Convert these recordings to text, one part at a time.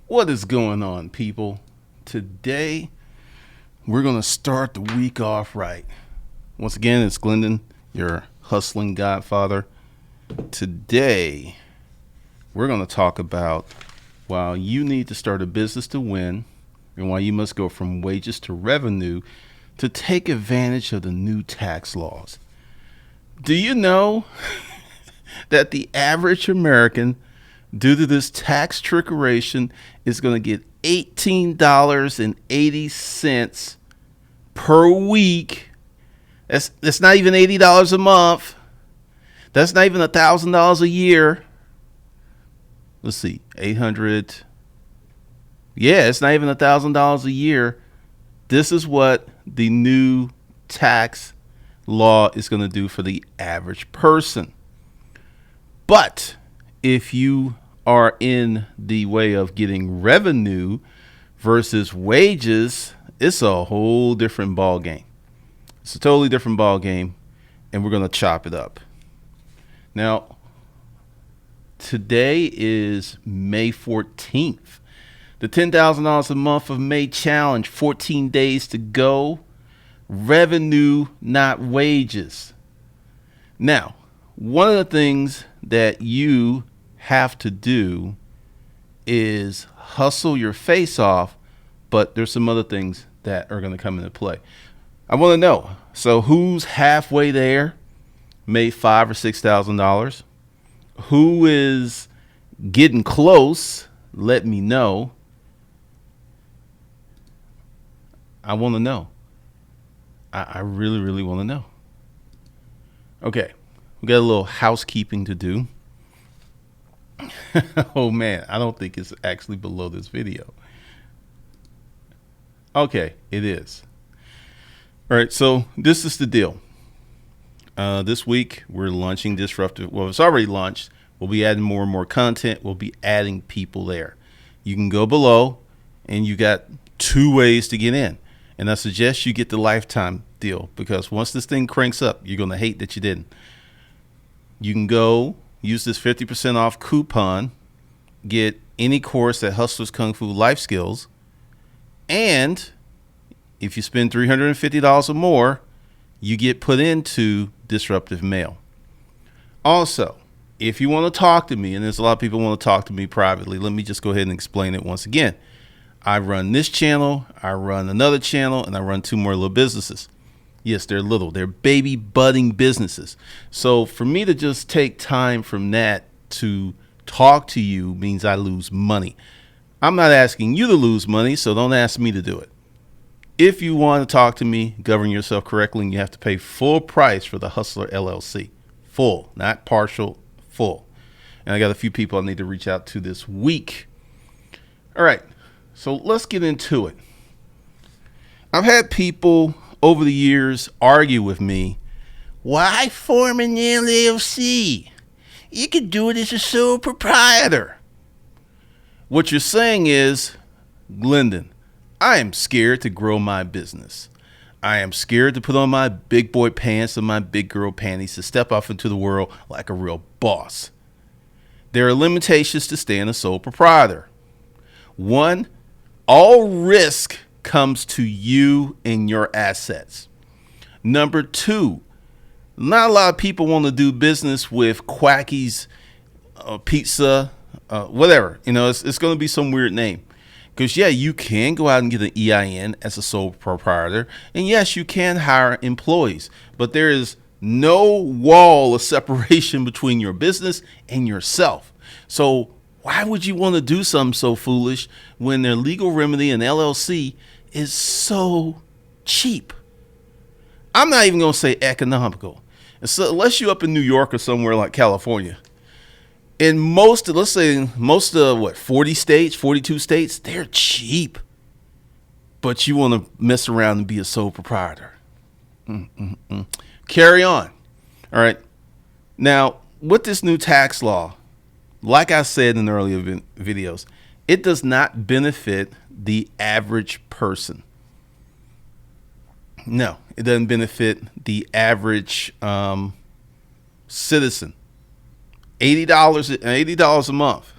What is going on, people? Today, we're going to start the week off right. Once again, it's Glendon, your hustling godfather. Today, we're going to talk about why you need to start a business to win and why you must go from wages to revenue to take advantage of the new tax laws. Do you know that the average American, due to this tax trickeration, is going to get $18.80 per week? That's not even $80 a month. That's not even $1,000 a year. Let's see, 800. Yeah, it's not even $1,000 a year. This is what the new tax law is going to do for the average person. But if you are in the way of getting revenue versus wages, it's a whole different ball game. It's a totally different ball game, and we're going to chop it up. Now, today is May 14th. The $10,000 a month of May challenge, 14 days to go. Revenue, not wages. Now, one of the things that you have to do is hustle your face off, but there's some other things that are going to come into play. I want to know, so who's halfway there, made $5,000 or $6,000? Who is getting close? Let me know. I want to know. I really, really want to know. Okay, we got a little housekeeping to do. Oh man, I don't think it's actually below this video. Okay, it is. All right, so this is the deal. This week we're launching Disruptive. Well, it's already launched. We'll be adding more and more content. We'll be adding people there. You can go below, and you got two ways to get in. And I suggest you get the lifetime deal, because once this thing cranks up, you're going to hate that you didn't. You can go use this 50% off coupon, get any course at Hustlers Kung Fu Life Skills, and if you spend $350 or more, you get put into Disruptive Mail. Also, if you want to talk to me, and there's a lot of people who want to talk to me privately, let me just go ahead and explain it once again. I run this channel, I run another channel, and I run two more little businesses. Yes, they're little. They're baby budding businesses. So for me to just take time from that to talk to you means I lose money. I'm not asking you to lose money, so don't ask me to do it. If you want to talk to me, govern yourself correctly, and you have to pay full price for the Hustler LLC. Full, not partial, full. And I got a few people I need to reach out to this week. All right. So let's get into it. I've had people over the years argue with me, why form an LLC? You can do it as a sole proprietor. What you're saying is, Glendon, I am scared to grow my business. I am scared to put on my big boy pants and my big girl panties to step off into the world like a real boss. There are limitations to staying a sole proprietor. One, all risk comes to you and your assets. Number two, not a lot of people want to do business with Quacky's Pizza, whatever. You know, it's going to be some weird name. Because, yeah, you can go out and get an EIN as a sole proprietor. And, yes, you can hire employees. But there is no wall of separation between your business and yourself. So why would you want to do something so foolish when their legal remedy and LLC is so cheap? I'm not even going to say economical. So unless you're up in New York or somewhere like California, in most of 40 states, 42 states, they're cheap. But you want to mess around and be a sole proprietor. Carry on. All right. Now, with this new tax law, like I said in earlier videos, it does not benefit the average person. No, it doesn't benefit the average citizen. $80 a month.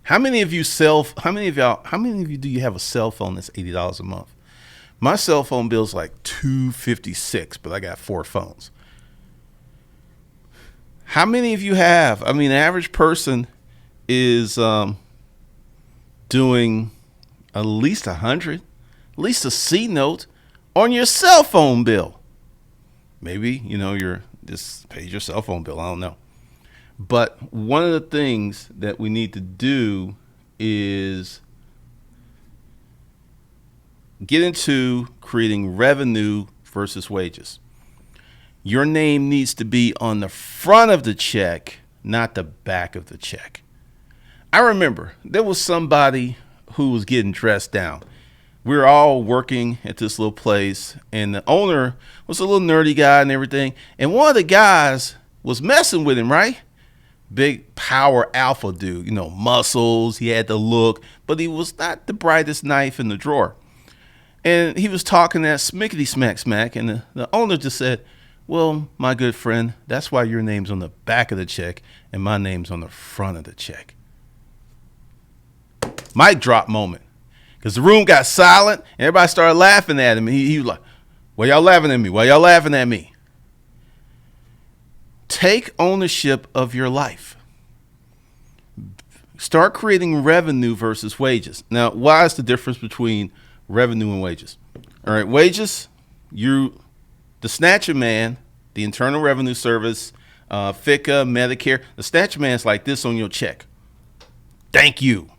How many of you do you have a cell phone that's $80 a month? My cell phone bill is like $256, but I got 4 phones. How many of you have? I mean, the average person is doing at least 100, at least a C note on your cell phone bill. Maybe, you're just pays your cell phone bill. I don't know. But one of the things that we need to do is get into creating revenue versus wages. Your name needs to be on the front of the check, not the back of the check. I remember there was somebody who was getting dressed down. We were all working at this little place, and the owner was a little nerdy guy and everything. And one of the guys was messing with him, right? Big power alpha dude, muscles. He had the look, but he was not the brightest knife in the drawer. And he was talking that smickety smack, and the owner just said, "Well, my good friend, that's why your name's on the back of the check and my name's on the front of the check." Mic drop moment. Because the room got silent and everybody started laughing at him. He was like, "Why y'all laughing at me? Why y'all laughing at me?" Take ownership of your life. Start creating revenue versus wages. Now, why is the difference between revenue and wages? All right, wages, the Snatcher Man, the Internal Revenue Service, FICA, Medicare, the Snatcher Man's like this on your check. Thank you.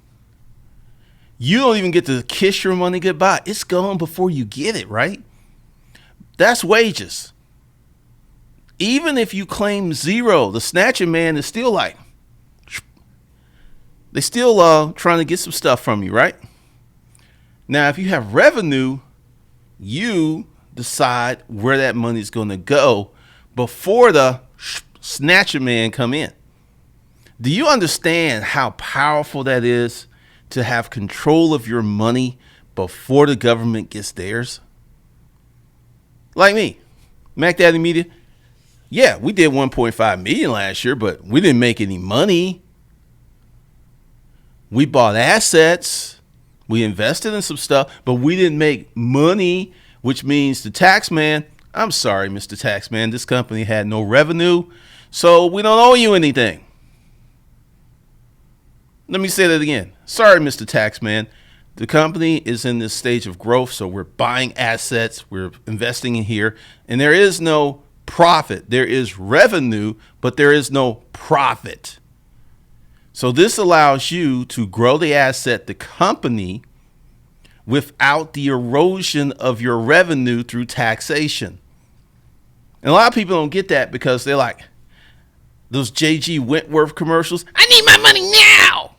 You don't even get to kiss your money goodbye. It's gone before you get it, right? That's wages. Even if you claim 0, the Snatcher Man is still like, they still trying to get some stuff from you, right? Now, if you have revenue, you decide where that money is going to go before the Snatcher Man come in. Do you understand how powerful that is to have control of your money before the government gets theirs? Like me, Mac Daddy Media. Yeah, we did 1.5 million last year, but we didn't make any money. We bought assets. We invested in some stuff, but we didn't make money, which means the tax man, "I'm sorry, Mr. Taxman, this company had no revenue, so we don't owe you anything." Let me say that again. "Sorry, Mr. Taxman, the company is in this stage of growth, so we're buying assets, we're investing in here, and there is no profit. There is revenue, but there is no profit. So this allows you to grow the asset, the company, without the erosion of your revenue through taxation." And a lot of people don't get that because they're like, those J.G. Wentworth commercials. "I need my money now.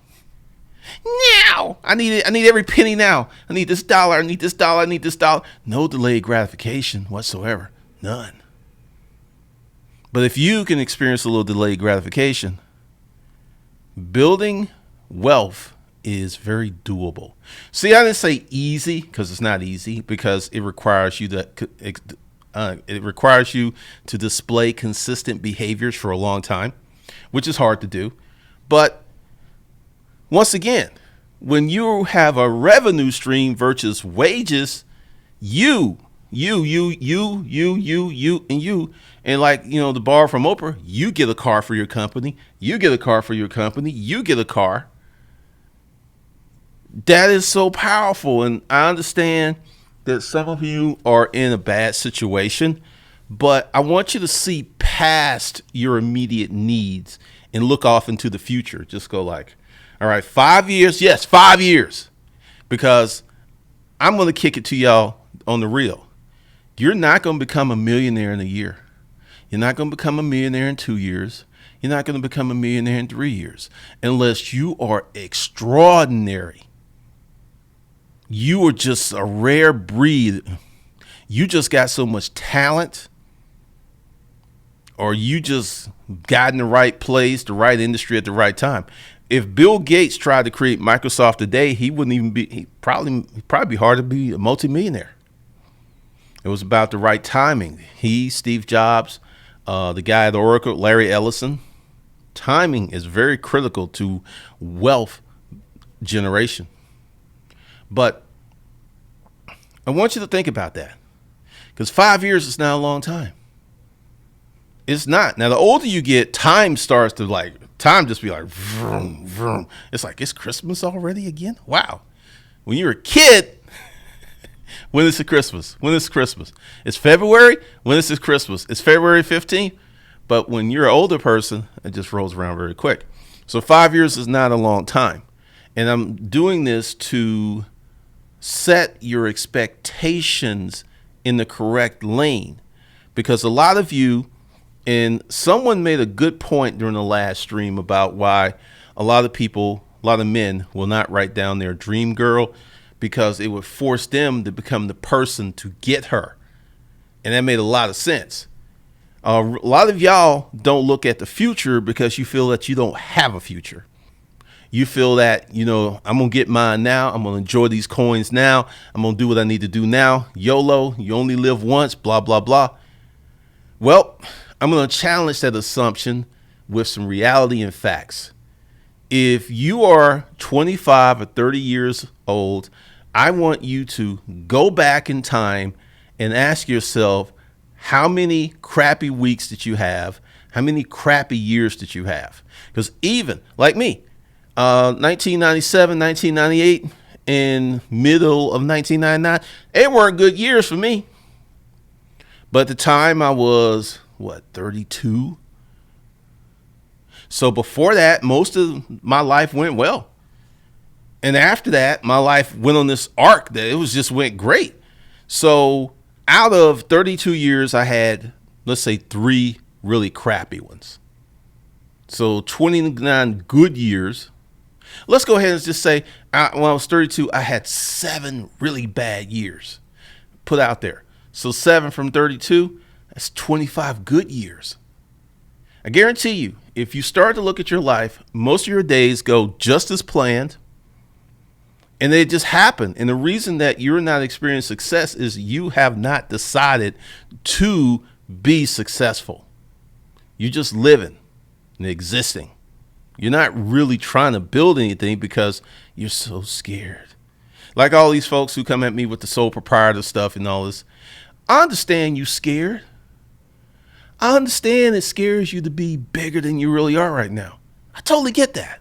Now. I need it. I need every penny now. I need this dollar. I need this dollar. I need this dollar." No delayed gratification whatsoever. None. But if you can experience a little delayed gratification, building wealth is very doable. See, I didn't say easy because it's not easy, because it requires you to display consistent behaviors for a long time, which is hard to do. But once again, when you have a revenue stream versus wages, you, and like, the bar from Oprah, you get a car for your company, you get a car for your company, you get a car. That is so powerful. And I understand that some of you are in a bad situation, but I want you to see past your immediate needs and look off into the future. Just go like, all right, 5 years. Yes, 5 years, because I'm going to kick it to y'all on the real. You're not going to become a millionaire in a year. You're not going to become a millionaire in 2 years. You're not going to become a millionaire in 3 years unless you are extraordinary. You are just a rare breed. You just got so much talent, or you just got in the right place, the right industry at the right time. If Bill Gates tried to create Microsoft today, he wouldn't even be, he'd probably be hard to be a multimillionaire. It was about the right timing. He, Steve Jobs, the guy at Oracle, Larry Ellison. Timing is very critical to wealth generation. But I want you to think about that, because 5 years is not a long time. It's not. Now, the older you get, time just be like, vroom, vroom. It's like, it's Christmas already again? Wow. When you're a kid, when is it Christmas? When is Christmas? It's February? When is it Christmas? It's February 15th? But when you're an older person, it just rolls around very quick. So 5 years is not a long time. And I'm doing this to set your expectations in the correct lane, because a lot of you, and someone made a good point during the last stream about why a lot of men will not write down their dream girl, because it would force them to become the person to get her. And that made a lot of sense. A lot of y'all don't look at the future because you feel that you don't have a future. You feel that, I'm going to get mine now. I'm going to enjoy these coins now. I'm going to do what I need to do now. YOLO, you only live once, blah, blah, blah. Well, I'm going to challenge that assumption with some reality and facts. If you are 25 or 30 years old, I want you to go back in time and ask yourself, how many crappy weeks did you have? How many crappy years did you have? Because even like me, 1997, 1998, and middle of 1999, they weren't good years for me. But at the time I was, 32? So before that, most of my life went well. And after that, my life went on this arc that it went great. So out of 32 years, I had, let's say, 3 really crappy ones. So 29 good years. Let's go ahead and just say when I was 32, I had 7 really bad years put out there. So 7 from 32, that's 25 good years. I guarantee you, if you start to look at your life, most of your days go just as planned, and they just happen. And the reason that you're not experiencing success is you have not decided to be successful. You're just living and existing. You're not really trying to build anything because you're so scared. Like all these folks who come at me with the sole proprietor stuff and all this. I understand you scared. I understand it scares you to be bigger than you really are right now. I totally get that.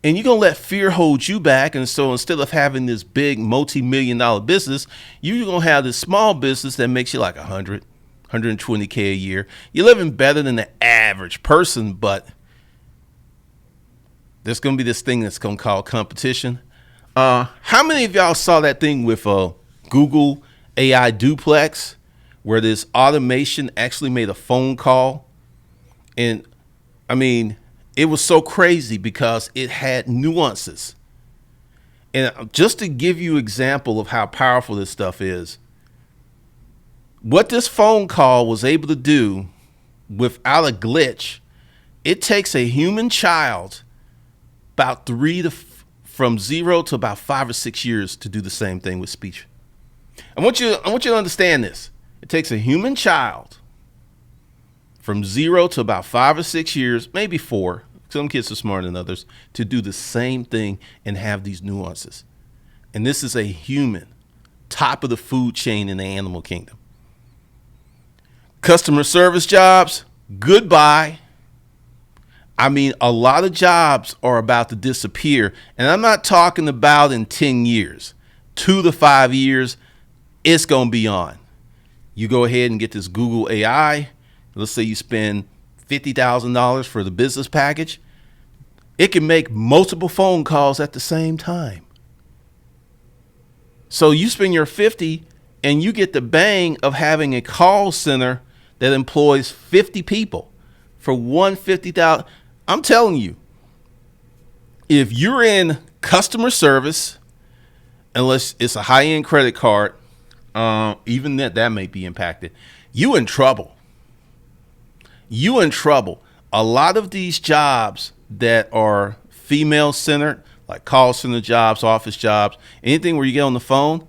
And you're going to let fear hold you back. And so instead of having this big multi-million-dollar business, you're going to have this small business that makes you like 100, 120K a year. You're living better than the average person, but there's going to be this thing that's going to call competition. How many of y'all saw that thing with Google AI Duplex, where this automation actually made a phone call? And I mean, it was so crazy because it had nuances. And just to give you an example of how powerful this stuff is, what this phone call was able to do without a glitch, it takes a human child about from 0 to about 5 or 6 years to do the same thing with speech. I want you to understand this. It takes a human child from 0 to about 5 or 6 years, maybe 4. Some kids are smarter than others, to do the same thing and have these nuances. And this is a human, top of the food chain in the animal kingdom. Customer service jobs, goodbye. I mean, a lot of jobs are about to disappear. And I'm not talking about in 10 years, 2 to 5 years, it's going to be on. You go ahead and get this Google AI. Let's say you spend $50,000 for the business package. It can make multiple phone calls at the same time. So you spend your 50 and you get the bang of having a call center that employs 50 people for $150,000. I'm telling you, if you're in customer service, unless it's a high-end credit card, even that may be impacted, you in trouble. You in trouble. A lot of these jobs that are female centered, like call center jobs, office jobs, anything where you get on the phone,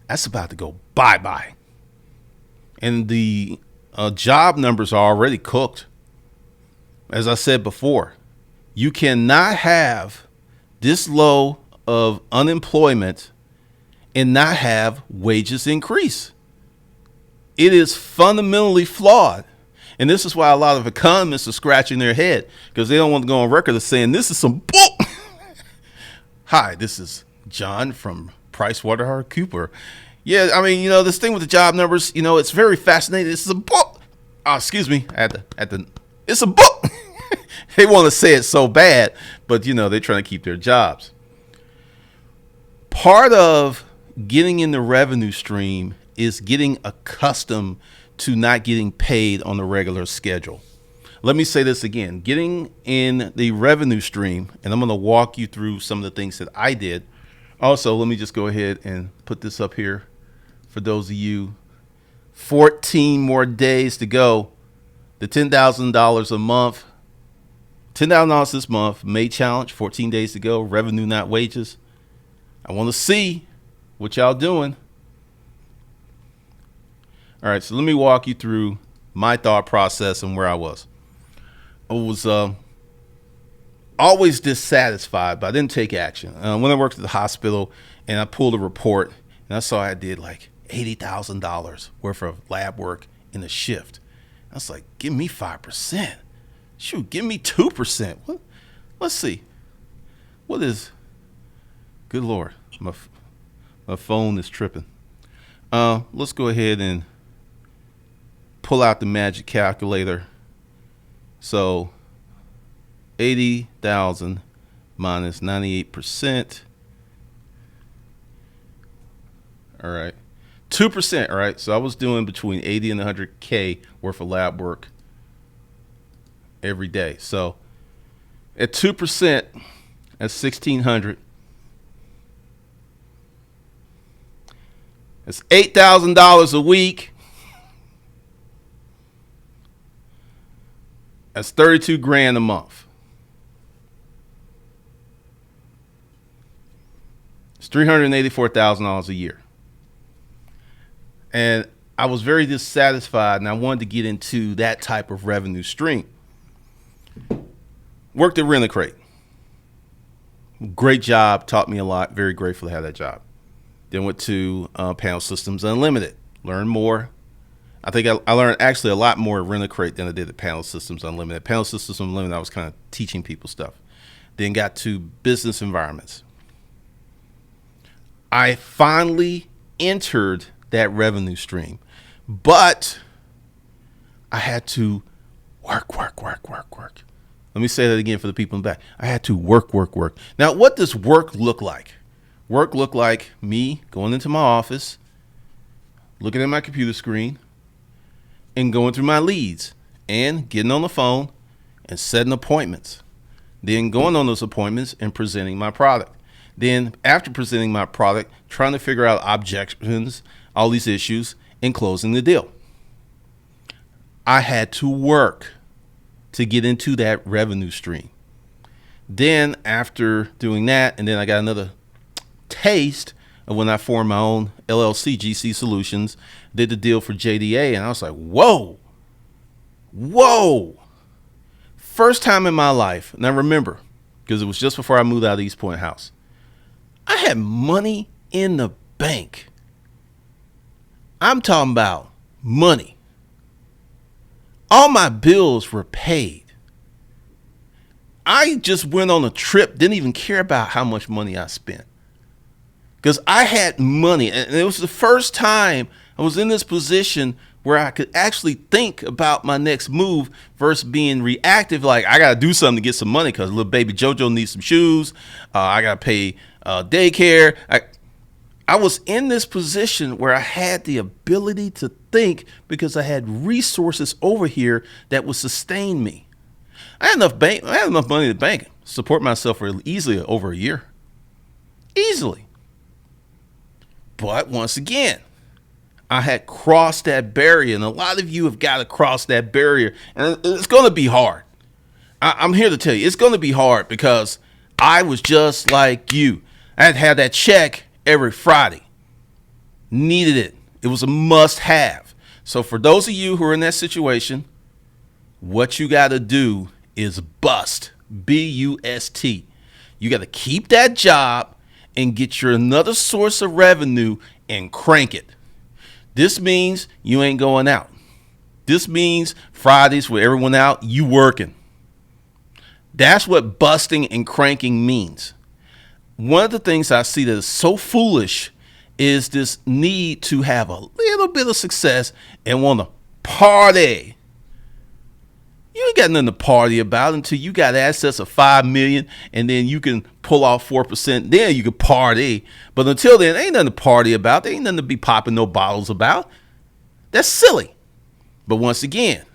that's about to go bye-bye. And the job numbers are already cooked. as I said before, you cannot have this low of unemployment and not have wages increase. It is fundamentally flawed. And this is why a lot of economists are scratching their head, because they don't want to go on record as saying this is some bull. Hi, this is John from PricewaterhouseCoopers. Yeah, I mean, this thing with the job numbers, it's very fascinating. This is a book. Oh, excuse me. It's a book. They want to say it so bad, but they're trying to keep their jobs. Part of getting in the revenue stream is getting accustomed to not getting paid on a regular schedule. Let me say this again. Getting in the revenue stream, and I'm going to walk you through some of the things that I did. Also, let me just go ahead and put this up here for those of you. 14 more days to go. The $10,000 a month. $10,000 this month. May challenge. 14 days to go. Revenue, not wages. I want to see what y'all doing. All right, so let me walk you through my thought process and where I was. I was always dissatisfied, but I didn't take action. When I worked at the hospital and I pulled a report and I saw I did like $80,000 worth of lab work in a shift. I was like, give me 5%. Shoot, give me 2%. What? Let's see. What is, good Lord, my phone is tripping. Let's go ahead and pull out the magic calculator. So 80,000 minus 98%. All right. 2%. All right. So I was doing between 80 and 100K worth of lab work every day. So at 2%, that's 1,600. That's $8,000 a week. That's 32 grand a month. It's $384,000 a year. And I was very dissatisfied, and I wanted to get into that type of revenue stream. Worked at Rent-A-Crate. Great job, taught me a lot. Very grateful to have that job. Then went to Panel Systems Unlimited. Learned more. I think I learned actually a lot more at Rent-A-Crate than I did at Panel Systems Unlimited. Panel Systems Unlimited, I was kind of teaching people stuff. Then got to business environments. I finally entered that revenue stream, but I had to work. Let me say that again for the people in the back. I had to work. Now, what does work look like? Work look like me going into my office, looking at my computer screen, and going through my leads and getting on the phone and setting appointments. Then going on those appointments and presenting my product. Then after presenting my product, trying to figure out objections, all these issues, and closing the deal. I had to work to get into that revenue stream. Then after doing that, and then I got another taste of when I formed my own LLC, GC Solutions, did the deal for JDA, and I was like, whoa. First time in my life, now remember, because it was just before I moved out of East Point House, I had money in the bank. I'm talking about money. All my bills were paid. I just went on a trip, didn't even care about how much money I spent. Because I had money, and it was the first time I was in this position where I could actually think about my next move versus being reactive. Like, I got to do something to get some money because little baby JoJo needs some shoes. I got to pay daycare. I was in this position where I had the ability to think because I had resources over here that would sustain me. I had enough money in the bank to support myself for easily over a year. Easily. But once again, I had crossed that barrier, and a lot of you have got to cross that barrier, and it's going to be hard. I'm here to tell you, it's going to be hard because I was just like you. I had to have that check every Friday. Needed it. It was a must-have. So for those of you who are in that situation, what you got to do is bust. B-U-S-T. You got to keep that job and get your another source of revenue and crank it. This means you ain't going out. This means Fridays with everyone out, you working. That's what busting and cranking means. One of the things I see that is so foolish is this need to have a little bit of success and want to party. You ain't got nothing to party about until you got assets of 5 million and then you can pull off 4%. Then you can party. But until then, ain't nothing to party about. There ain't nothing to be popping no bottles about. That's silly. But once again,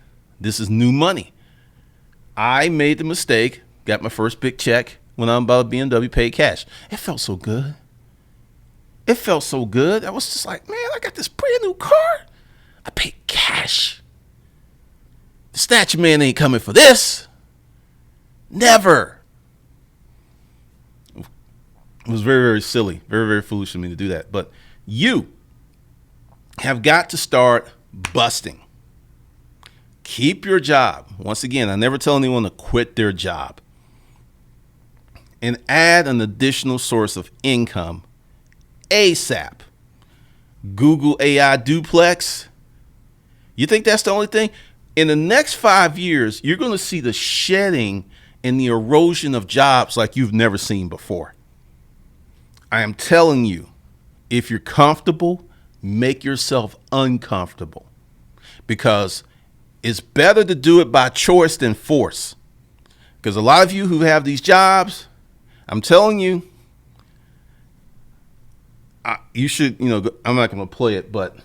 this is new money. I made the mistake, got my first big check when I'm about BMW, paid cash. It felt so good. It felt so good. I was just like, man, I got this brand new car. I paid cash. The Snatcher Man ain't coming for this. Never. It was very, very silly. Very, very foolish of me to do that. But you have got to start busting. Keep your job. Once again, I never tell anyone to quit their job. And add an additional source of income ASAP. Google AI duplex. You think that's the only thing? In the next 5 years, you're going to see the shedding and the erosion of jobs like you've never seen before. I am telling you, if you're comfortable, make yourself uncomfortable. Because it's better to do it by choice than force. Because a lot of you who have these jobs, I'm telling you, you should, I'm not going to play it, but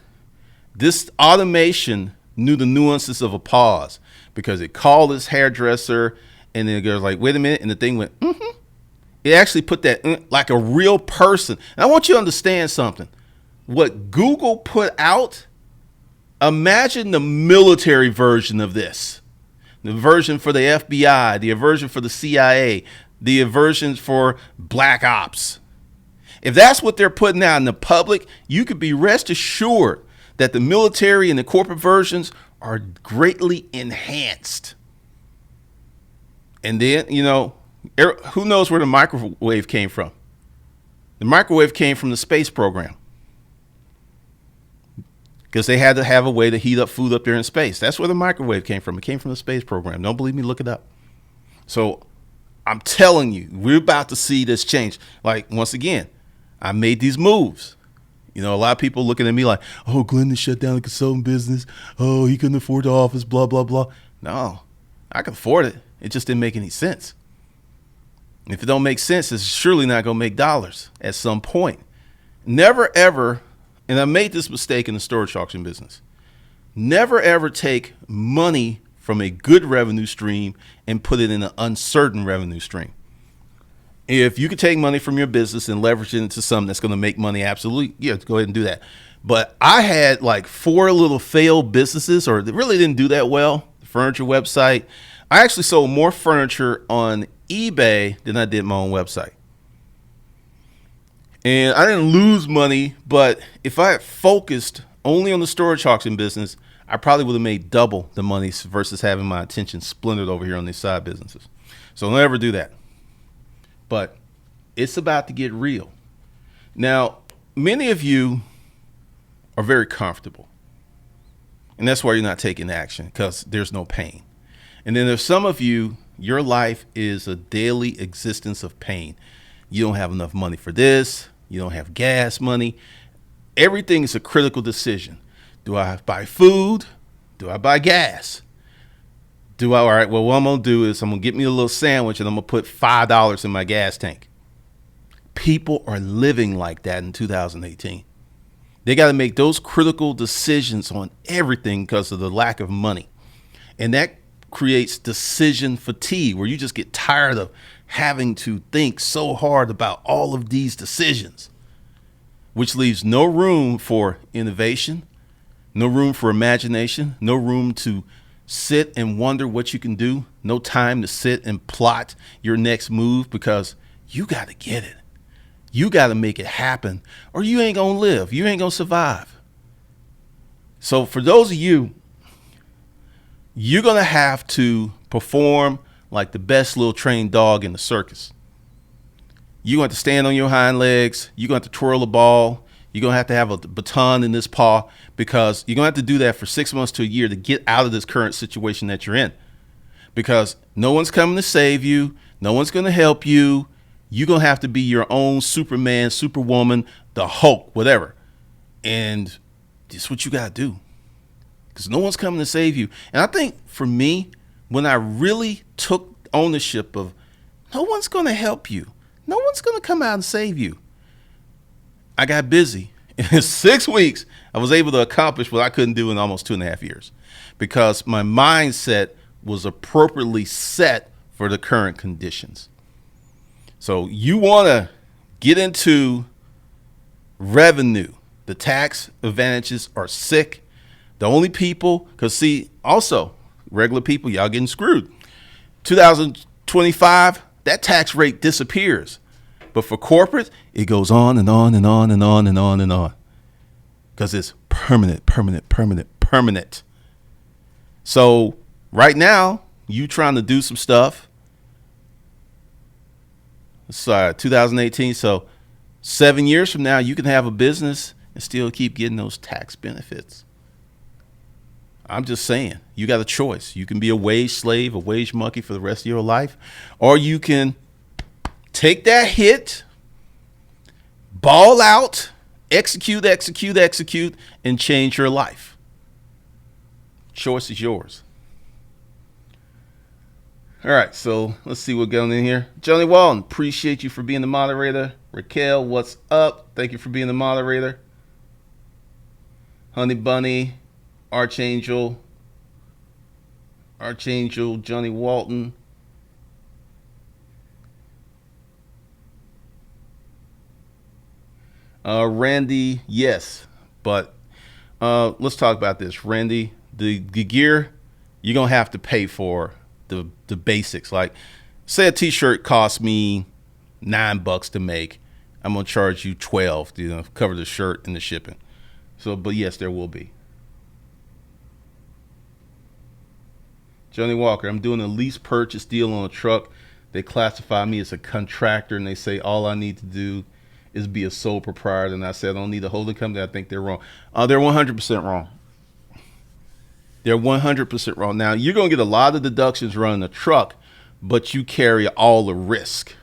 this automation knew the nuances of a pause because it called his hairdresser and then it goes like, wait a minute. And the thing went, mm-hmm. It actually put that like a real person. And I want you to understand something. What Google put out, imagine the military version of this. The version for the FBI, the version for the CIA, the version for black ops. If that's what they're putting out in the public, you could be rest assured that the military and the corporate versions are greatly enhanced. And then, who knows where the microwave came from? The microwave came from the space program. Because they had to have a way to heat up food up there in space. That's where the microwave came from. It came from the space program. Don't believe me? Look it up. So I'm telling you, we're about to see this change. Like, once again, I made these moves. A lot of people looking at me like, oh, Glenn has shut down the consulting business. Oh, he couldn't afford the office, blah, blah, blah. No, I can afford it. It just didn't make any sense. If it don't make sense, it's surely not going to make dollars at some point. Never, ever, and I made this mistake in the storage auction business, never, ever take money from a good revenue stream and put it in an uncertain revenue stream. If you could take money from your business and leverage it into something that's going to make money, absolutely, yeah, go ahead and do that. But I had like 4 little failed businesses, or that really didn't do that well. The furniture website. I actually sold more furniture on eBay than I did my own website. And I didn't lose money, but if I had focused only on the storage auction business, I probably would have made double the money versus having my attention splintered over here on these side businesses. So don't ever do that. But it's about to get real. Now, many of you are very comfortable. And that's why you're not taking action, because there's no pain. And then there's some of you, your life is a daily existence of pain. You don't have enough money for this. You don't have gas money. Everything is a critical decision. Do I buy food? Do I buy gas? All right, well, what I'm going to do is I'm going to get me a little sandwich and I'm going to put $5 in my gas tank. People are living like that in 2018. They got to make those critical decisions on everything because of the lack of money. And that creates decision fatigue, where you just get tired of having to think so hard about all of these decisions, which leaves no room for innovation, no room for imagination, no room to sit and wonder what you can do, no time to sit and plot your next move, because you got to get it. You got to make it happen, or you ain't going to live. You ain't going to survive. So for those of you, you're going to have to perform like the best little trained dog in the circus. You're going to have to stand on your hind legs. You're going to have to twirl the ball. You're going to have a baton in this paw, because you're going to have to do that for 6 months to a year to get out of this current situation that you're in. Because no one's coming to save you. No one's going to help you. You're going to have to be your own Superman, Superwoman, the Hulk, whatever. And this is what you got to do, because no one's coming to save you. And I think for me, when I really took ownership of no one's going to help you, no one's going to come out and save you, I got busy. In 6 weeks, I was able to accomplish what I couldn't do in almost 2.5 years, because my mindset was appropriately set for the current conditions. So you want to get into revenue. The tax advantages are sick. The only people, because see, also regular people, y'all getting screwed. 2025, that tax rate disappears. But for corporate, it goes on and on and on and on and on and on, because it's permanent, permanent, permanent, permanent. So right now, you trying to do some stuff. Sorry, 2018. So 7 years from now, you can have a business and still keep getting those tax benefits. I'm just saying, you got a choice. You can be a wage slave, a wage monkey for the rest of your life, or you can take that hit, ball out, execute, execute, execute, and change your life. Choice is yours. All right, so let's see what's going in here. Johnny Walton, appreciate you for being the moderator. Raquel, what's up? Thank you for being the moderator. Honey Bunny, Archangel, Johnny Walton. Randy, yes, but let's talk about this. Randy, the gear, you're going to have to pay for the basics. Like, say a t-shirt costs me $9 to make. I'm going to charge you 12 to cover the shirt and the shipping. So, but yes, there will be. Johnny Walker, I'm doing a lease purchase deal on a truck. They classify me as a contractor, and they say all I need to do is be a sole proprietor. And I said I don't need a holding company. I think they're wrong. They're 100% wrong. They're 100% wrong. Now, you're going to get a lot of deductions running a truck, but you carry all the risk.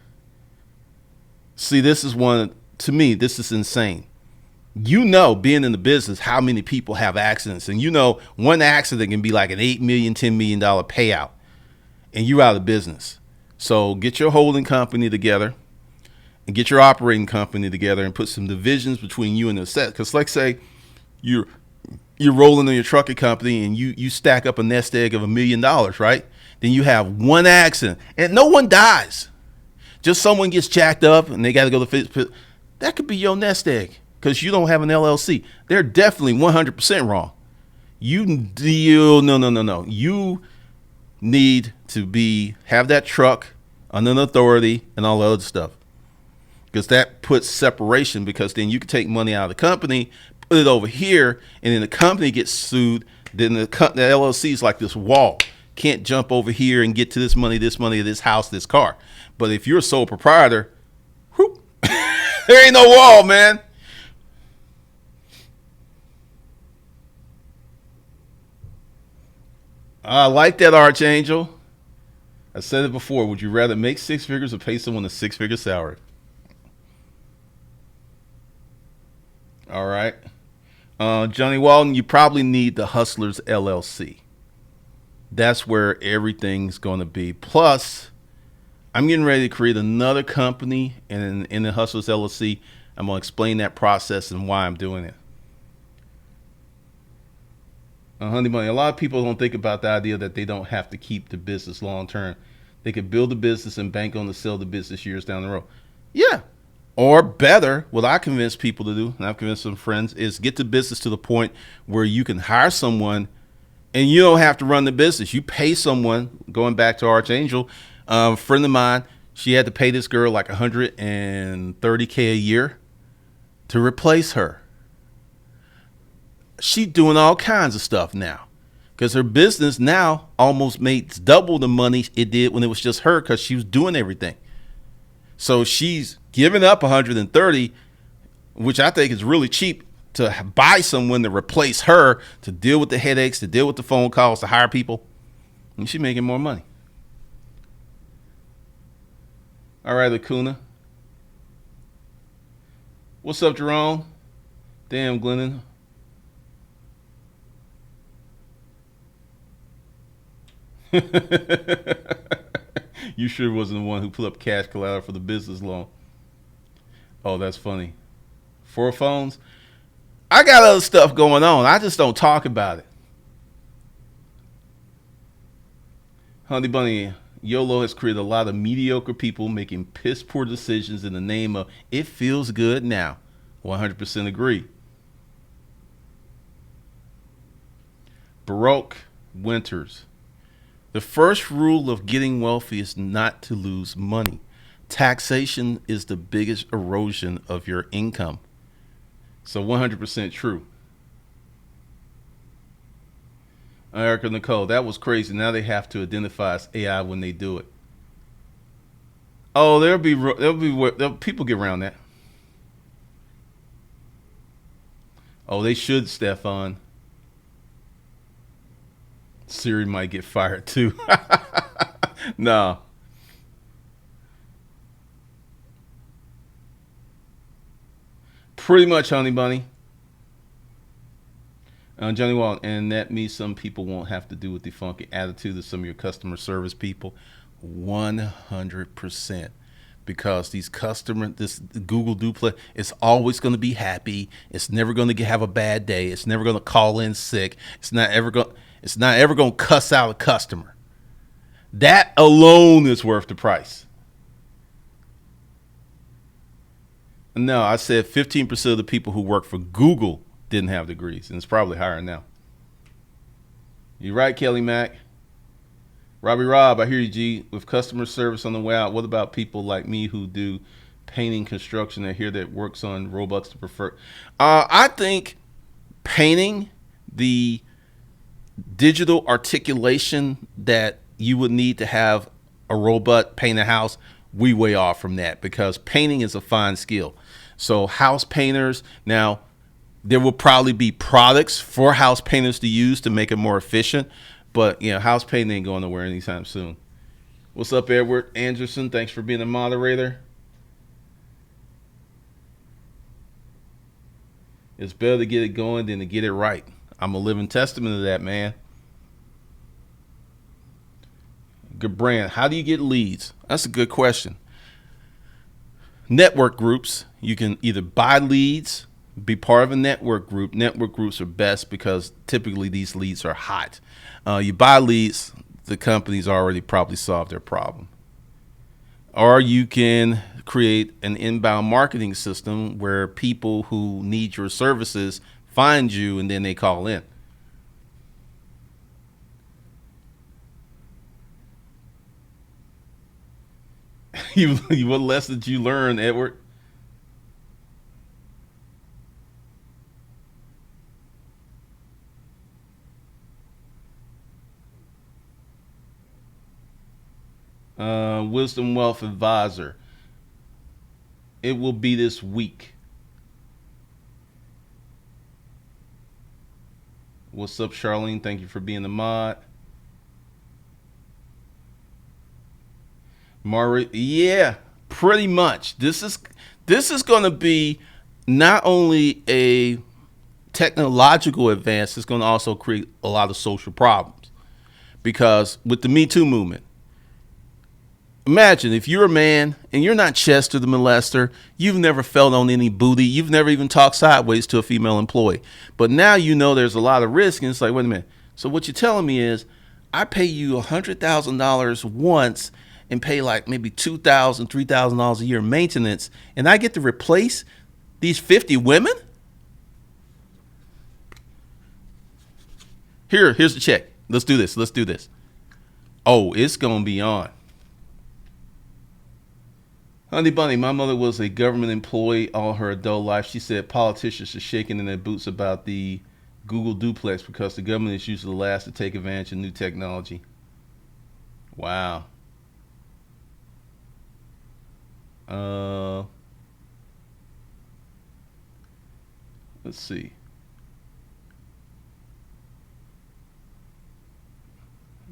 See, this is to me, this is insane. You know, being in the business, how many people have accidents. And you know, one accident can be like an $8 million, $10 million payout, and you're out of business. So get your holding company together and get your operating company together and put some divisions between you and the set. Because like say you're rolling in your trucking company and you stack up a nest egg of $1 million, right? Then you have one accident and no one dies. Just someone gets jacked up and they got to go to that could be your nest egg, because you don't have an LLC. They're definitely 100% wrong. You no. You need to have that truck under an authority and all the other stuff, because that puts separation, because then you can take money out of the company, put it over here, and then the company gets sued. Then the LLC is like this wall. Can't jump over here and get to this money, this house, this car. But if you're a sole proprietor, whoop, there ain't no wall, man. I like that, Archangel. I said it before. Would you rather make 6 figures or pay someone a 6-figure salary? All right. Johnny Walton, you probably need the Hustlers LLC. That's where everything's going to be. Plus, I'm getting ready to create another company, and in the Hustlers LLC, I'm going to explain that process and why I'm doing it. Honey Bunny, a lot of people don't think about the idea that they don't have to keep the business long term. They could build a business and bank on to sell the business years down the road. Yeah. Or better, what I convince people to do, and I've convinced some friends, is get the business to the point where you can hire someone and you don't have to run the business. You pay someone. Going back to Archangel, a friend of mine, she had to pay this girl like $130K a year to replace her. She's doing all kinds of stuff now because her business now almost makes double the money it did when it was just her, because she was doing everything. So she's giving up 130, which I think is really cheap, to buy someone to replace her, to deal with the headaches, to deal with the phone calls, to hire people, and she's making more money. All right, Lacuna. What's up, Jerome? Damn, Glennon. You sure wasn't the one who put up cash collateral for the business loan. Oh, that's funny. 4 phones? I got other stuff going on. I just don't talk about it. Honey Bunny, YOLO has created a lot of mediocre people making piss poor decisions in the name of it feels good now. 100% agree. Baroque Winters. The first rule of getting wealthy is not to lose money. Taxation is the biggest erosion of your income. So 100% true. Erica Nicole, that was crazy. Now they have to identify as AI when they do it. Oh, there'll people get around that. Oh, they should, Stefan. Siri might get fired too. No. Pretty much, Honey Bunny. Johnny Wall, and that means some people won't have to do with the funky attitude of some of your customer service people. 100%. Because this Google Duplex, it's always going to be happy. It's never going to have a bad day. It's never going to call in sick. It's not ever going to cuss out a customer. That alone is worth the price. No, I said 15% of the people who work for Google didn't have degrees, and it's probably higher now. You're right, Kelly Mack. Robbie Rob, I hear you, G. With customer service on the way out, what about people like me who do painting, construction, and hear that works on robots to prefer? I think painting, the digital articulation that you would need to have a robot paint a house, we way off from that, because painting is a fine skill. So house painters, now there will probably be products for house painters to use to make it more efficient, but house painting ain't going nowhere anytime soon. What's up, Edward Anderson? Thanks for being a moderator. It's better to get it going than to get it right. I'm a living testament to that, man. Good brand. How do you get leads? That's a good question. Network groups. You can either buy leads, be part of a network group. Network groups are best because typically these leads are hot. You buy leads, the company's already probably solved their problem. Or you can create an inbound marketing system where people who need your services find you and then they call in. What lesson did you learn, Edward? Wisdom Wealth Advisor. It will be this week. What's up, Charlene? Thank you for being the mod. Mari, yeah, pretty much. This is going to be not only a technological advance, it's going to also create a lot of social problems. Because with the Me Too movement, imagine if you're a man and you're not Chester the molester, you've never felt on any booty, you've never even talked sideways to a female employee. But now you know there's a lot of risk, and it's like, wait a minute. So what you're telling me is I pay you $100,000 once and pay like maybe $2,000, $3,000 a year maintenance, and I get to replace these 50 women? Here's the check. Let's do this. Oh, it's going to be on. Honey Bunny, my mother was a government employee all her adult life. She said politicians are shaking in their boots about the Google duplex because the government is usually the last to take advantage of new technology. Wow. Uh, let's see.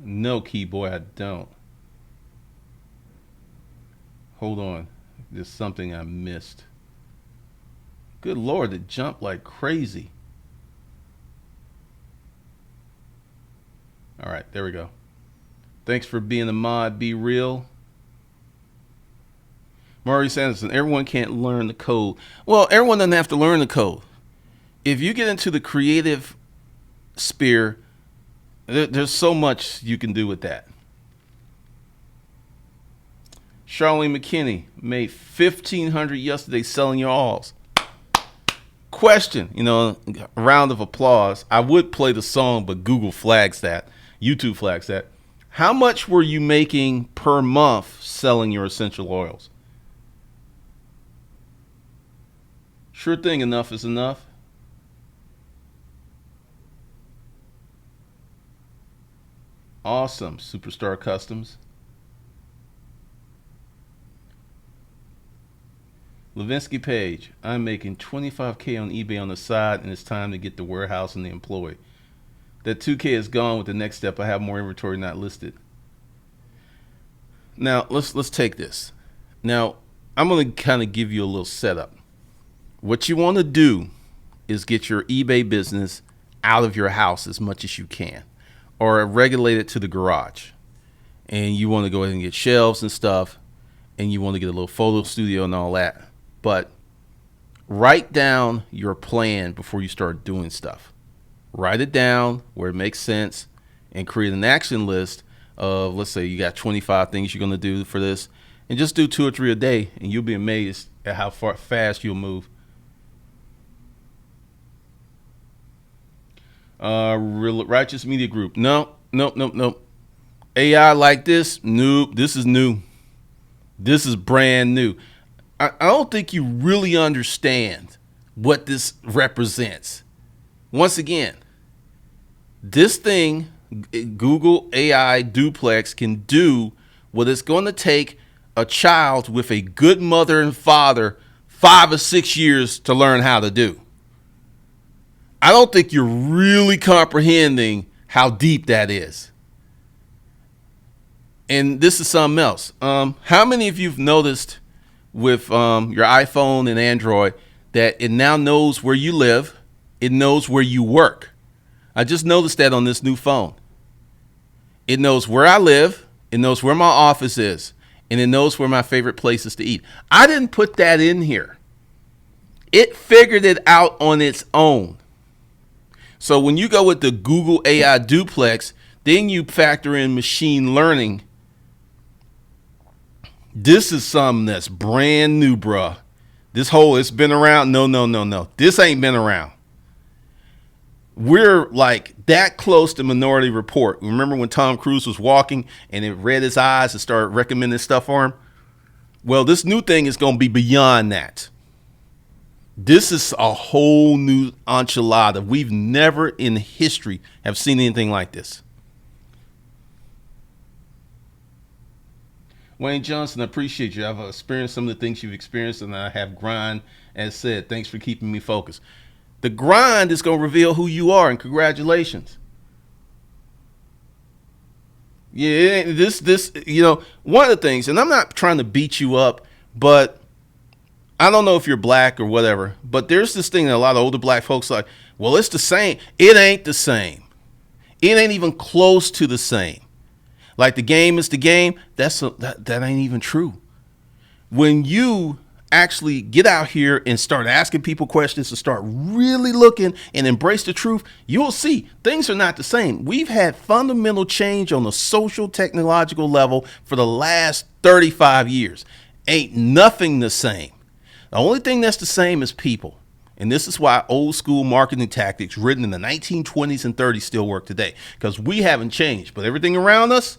No, Key Boy, I don't. Hold on. There's something I missed. Good Lord, it jumped like crazy. All right, there we go. Thanks for being a mod. Be real. Maurice Anderson, everyone can't learn the code. Well, everyone doesn't have to learn the code. If you get into the creative sphere, there's so much you can do with that. Charlene McKinney made $1,500 yesterday selling your alls. Question, a round of applause. I would play the song, but Google flags that. YouTube flags that. How much were you making per month selling your essential oils? Sure thing, enough is enough. Awesome, Superstar Customs. Levinsky Page, I'm making $25K on eBay on the side, and it's time to get the warehouse and the employee. That $2K is gone with the next step. I have more inventory not listed. Now, let's take this. Now, I'm going to kind of give you a little setup. What you want to do is get your eBay business out of your house as much as you can, or regulate it to the garage. And you want to go ahead and get shelves and stuff, and you want to get a little photo studio and all that. But write down your plan before you start doing stuff. Write it down where it makes sense and create an action list of, let's say you got 25 things you're going to do for this, and just do 2 or 3 a day, and you'll be amazed at how fast you'll move. Righteous Media Group. No. AI like this? Nope. This is new. This is brand new. I don't think you really understand what this represents. Once again, this thing, Google AI Duplex, can do what it's going to take a child with a good mother and father 5 or 6 years to learn how to do. I don't think you're really comprehending how deep that is. And this is something else. How many of you have noticed with your iPhone and Android that it now knows where you live, it knows where you work? I just noticed that on this new phone. It knows where I live, it knows where my office is, and it knows where my favorite place is to eat. I didn't put that in here. It figured it out on its own. So when you go with the Google AI Duplex, then you factor in machine learning. This is something that's brand new, bruh. It's been around. No. This ain't been around. We're like that close to Minority Report. Remember when Tom Cruise was walking and it read his eyes and started recommending stuff for him? Well, this new thing is going to be beyond that. This is a whole new enchilada. We've never in history have seen anything like this. Wayne Johnson, I appreciate you. I've experienced some of the things you've experienced, and I have grind. As said, thanks for keeping me focused. The grind is going to reveal who you are, and congratulations. Yeah, one of the things, and I'm not trying to beat you up, but I don't know if you're black or whatever, but there's this thing that a lot of older black folks are like, well, it's the same. It ain't the same. It ain't even close to the same. Like the game is the game. That ain't even true. When you actually get out here and start asking people questions and start really looking and embrace the truth, you'll see things are not the same. We've had fundamental change on the social technological level for the last 35 years. Ain't nothing the same. The only thing that's the same is people. And this is why old school marketing tactics written in the 1920s and 30s still work today, because we haven't changed, but everything around us,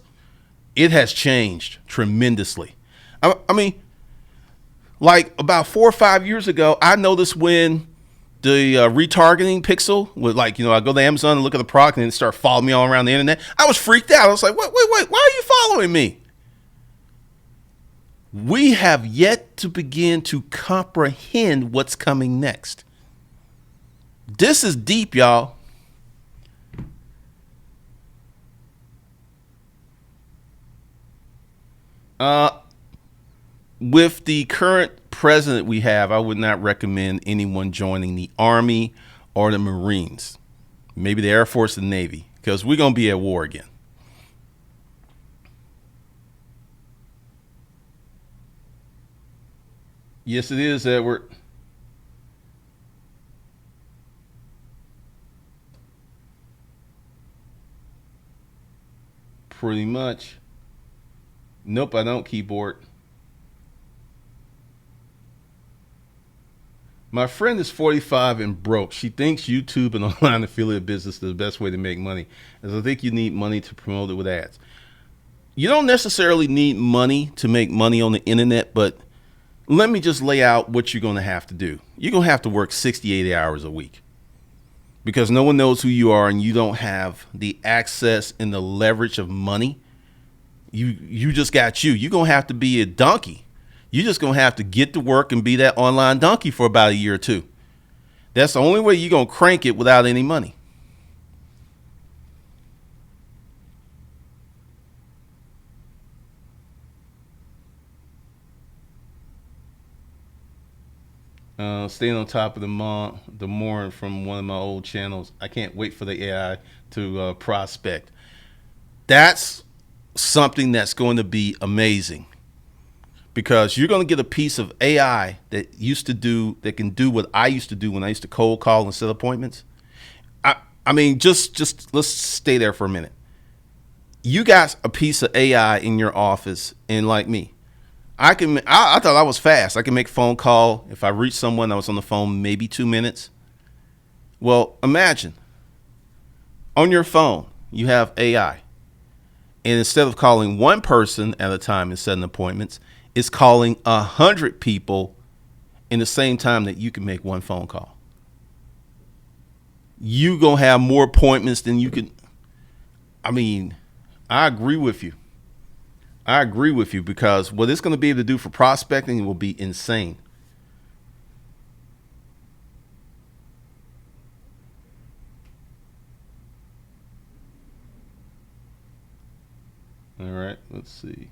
it has changed tremendously. I mean, like about 4 or 5 years ago, I noticed when the retargeting pixel with, like, I go to Amazon and look at the product and then start following me all around the internet. I was freaked out. I was like, wait, why are you following me? We have yet to begin to comprehend what's coming next. This is deep, y'all. With the current president we have, I would not recommend anyone joining the Army or the Marines, maybe the Air Force and Navy, because we're going to be at war again. Yes, it is, Edward. Pretty much. Nope, I don't, keyboard. My friend is 45 and broke. She thinks YouTube and online affiliate business is the best way to make money, as I think you need money to promote it with ads. You don't necessarily need money to make money on the internet, but let me just lay out what you're going to have to do. You're going to have to work 60, 80 hours a week because no one knows who you are and you don't have the access and the leverage of money. You just got you. You're going to have to be a donkey. You're just going to have to get to work and be that online donkey for about a year or two. That's the only way you're going to crank it without any money. Staying on top of the more from one of my old channels. I can't wait for the AI to prospect. That's something that's going to be amazing, because you're going to get a piece of AI that can do what I used to do when I used to cold call and set appointments. I mean, just let's stay there for a minute. You got a piece of AI in your office, and like me, I thought I was fast. I can make a phone call. If I reach someone, I was on the phone maybe 2 minutes. Well, imagine on your phone, you have AI. And instead of calling one person at a time and setting appointments, it's calling 100 people in the same time that you can make one phone call. You going to have more appointments than you can. I mean, I agree with you. Because what it's going to be able to do for prospecting will be insane. All right, let's see.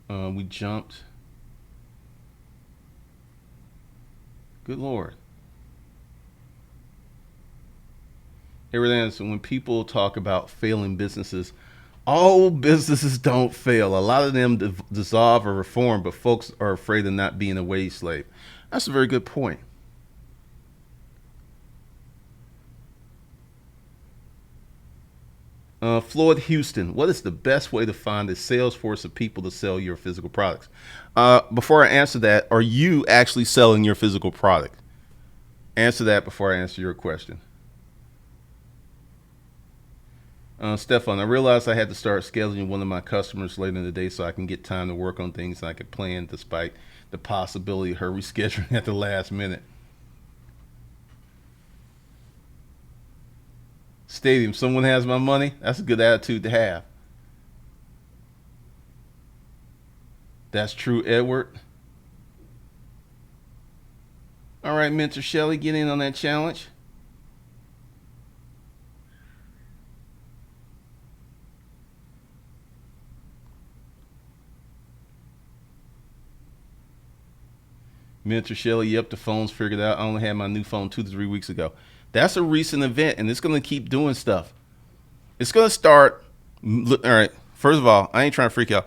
We jumped. Good Lord. Everything is, when people talk about failing businesses, all businesses don't fail. A lot of them dissolve or reform, but folks are afraid of not being a wage slave. That's a very good point. Floyd Houston, what is the best way to find a sales force of people to sell your physical products? Before I answer that, are you actually selling your physical product? Answer that before I answer your question. Stefan, I realized I had to start scheduling one of my customers later in the day so I can get time to work on things and I could plan despite the possibility of her rescheduling at the last minute. Stadium, someone has my money? That's a good attitude to have. That's true, Edward. All right, Mentor Shelley, get in on that challenge. Mentor Shelley, yep, the phone's figured out. I only had my new phone 2 to 3 weeks ago. That's a recent event, and it's going to keep doing stuff. It's going to start. All right, first of all, I ain't trying to freak out.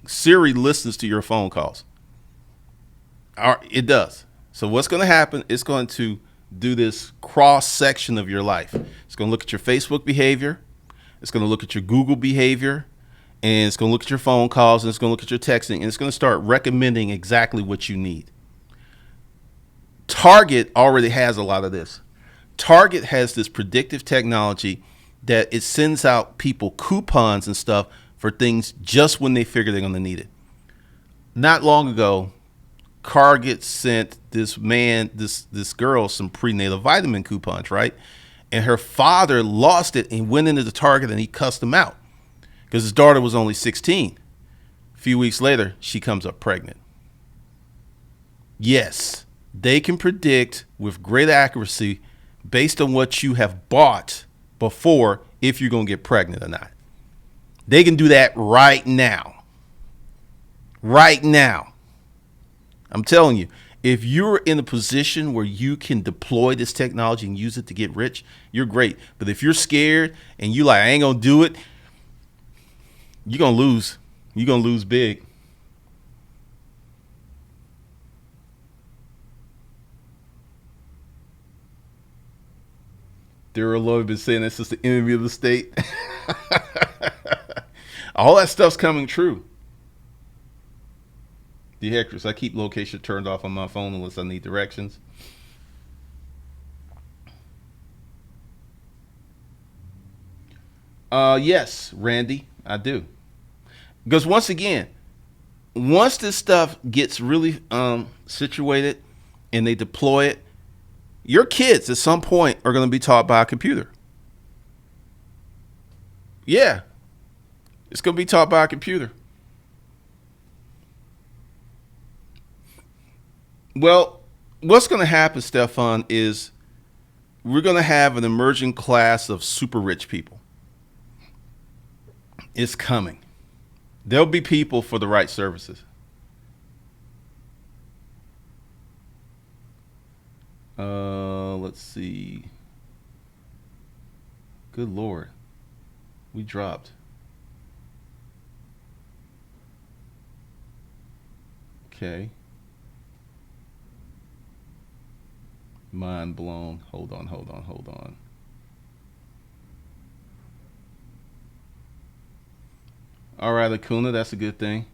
Siri listens to your phone calls. It does. So what's going to happen, it's going to do this cross section of your life. It's going to look at your Facebook behavior. It's going to look at your Google behavior. And it's going to look at your phone calls, and it's going to look at your texting, and it's going to start recommending exactly what you need. Target already has a lot of this. Target has this predictive technology that it sends out people coupons and stuff for things just when they figure they're going to need it. Not long ago, car gets sent this girl some prenatal vitamin coupons, right? And her father lost it and went into the Target and he cussed him out because his daughter was only 16. A few weeks later, she comes up pregnant. Yes, they can predict with great accuracy based on what you have bought before if you're going to get pregnant or not. They can do that right now. Right now. I'm telling you, if you're in a position where you can deploy this technology and use it to get rich, you're great. But if you're scared and you like, I ain't going to do it, you're going to lose. You're going to lose big. Daryl Lloyd been saying this is the enemy of the state. All that stuff's coming true. The Hectors, I keep location turned off on my phone unless I need directions. Yes, Randy, I do. Because once again, once this stuff gets really situated and they deploy it, your kids at some point are going to be taught by a computer. Yeah, it's going to be taught by a computer. Well, what's going to happen, Stefan, is we're going to have an emerging class of super rich people. It's coming. There'll be people for the right services. Let's see. Good Lord. We dropped. Okay. Mind blown. Hold on. All right, Acuna, that's a good thing.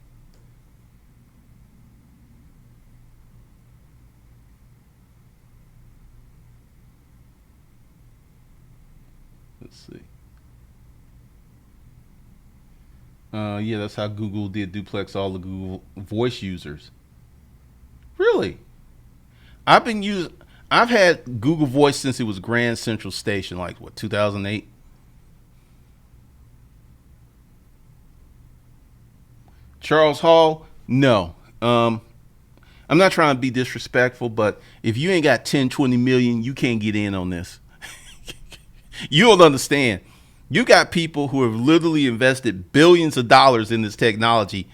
Let's see. Yeah, that's how Google did duplex all the Google voice users. Really? I've had Google Voice since it was Grand Central Station, like what, 2008? Charles Hall? No. I'm not trying to be disrespectful, but if you ain't got 10, 20 million, you can't get in on this. You don't understand. You got people who have literally invested billions of dollars in this technology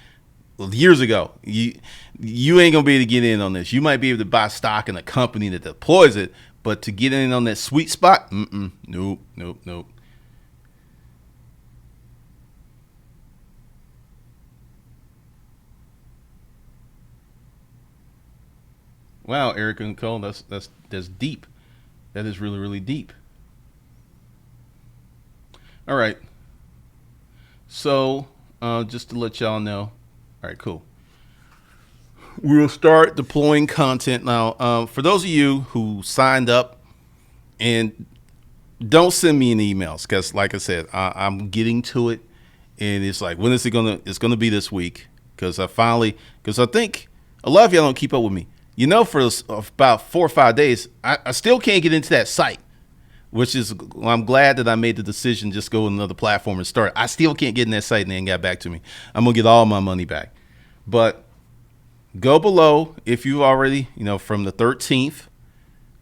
years ago. You ain't gonna be able to get in on this. You might be able to buy stock in a company that deploys it, but to get in on that sweet spot, nope. Wow, Eric and Cole, that's deep. That is really, really deep. All right. So, just to let y'all know. All right, cool. We'll start deploying content now. For those of you who signed up, and don't send me any emails because, like I said, I'm getting to it, and it's like, when is it gonna? It's gonna be this week because I think a lot of y'all don't keep up with me. For about 4 or 5 days, I still can't get into that site, which is, I'm glad that I made the decision just go to another platform and start. I still can't get in that site and they ain't got back to me. I'm gonna get all my money back, but go below if you already, from the 13th,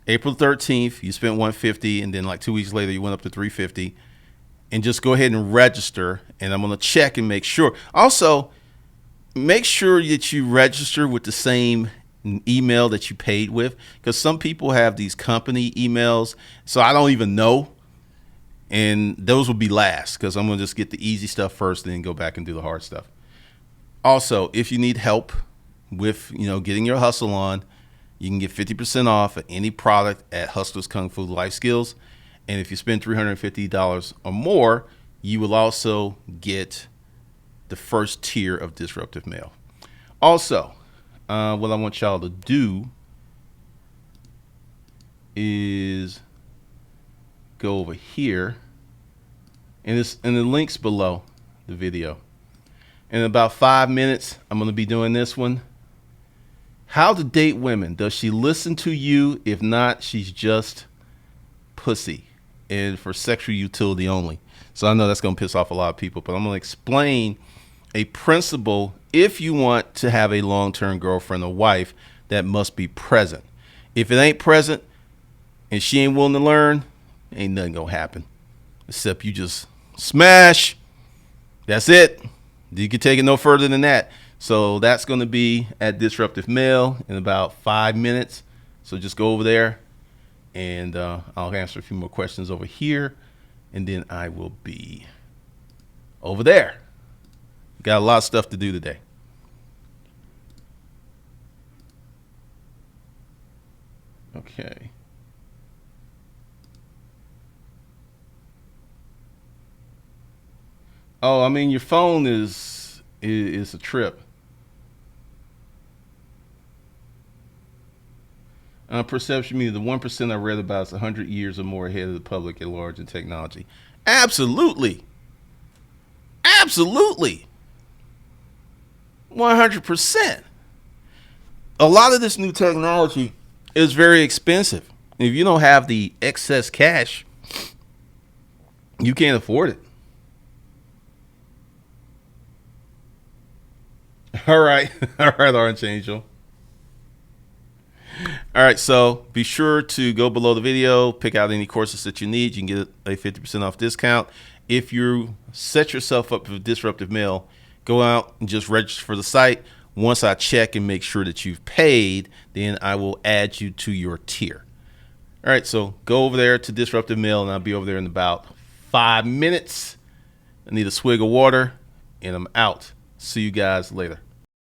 April 13th, you spent 150, and then like 2 weeks later you went up to 350, and just go ahead and register. And I'm gonna check and make sure. Also, make sure that you register with the same email that you paid with, because some people have these company emails, so I don't even know, and those will be last because I'm gonna just get the easy stuff first and then go back and do the hard stuff. Also, if you need help with getting your hustle on, you can get 50% off of any product at Hustlers Kung Fu Life Skills, and if you spend $350 or more, you will also get the first tier of disruptive mail. Also, what I want y'all to do is go over here, and the links below the video. In about 5 minutes, I'm going to be doing this one. How to date women. Does she listen to you? If not, she's just pussy and for sexual utility only. So I know that's going to piss off a lot of people, but I'm going to explain a principle if you want to have a long-term girlfriend or wife that must be present. If it ain't present and she ain't willing to learn, ain't nothing going to happen except you just smash. That's it. You can take it no further than that. So that's going to be at Disruptive Mail in about 5 minutes. So just go over there and I'll answer a few more questions over here. And then I will be over there. Got a lot of stuff to do today. Okay. Oh, I mean, your phone is a trip. Perception media, the 1% I read about is 100 years or more ahead of the public at large in technology. Absolutely. Absolutely. 100%. A lot of this new technology is very expensive. If you don't have the excess cash, you can't afford it. All right. All right, Orange Angel. All right, so be sure to go below the video, pick out any courses that you need. You can get a 50% off discount. If you set yourself up for Disruptive Mail, go out and just register for the site. Once I check and make sure that you've paid, then I will add you to your tier. All right, so go over there to Disruptive Mail, and I'll be over there in about 5 minutes. I need a swig of water, and I'm out. See you guys later.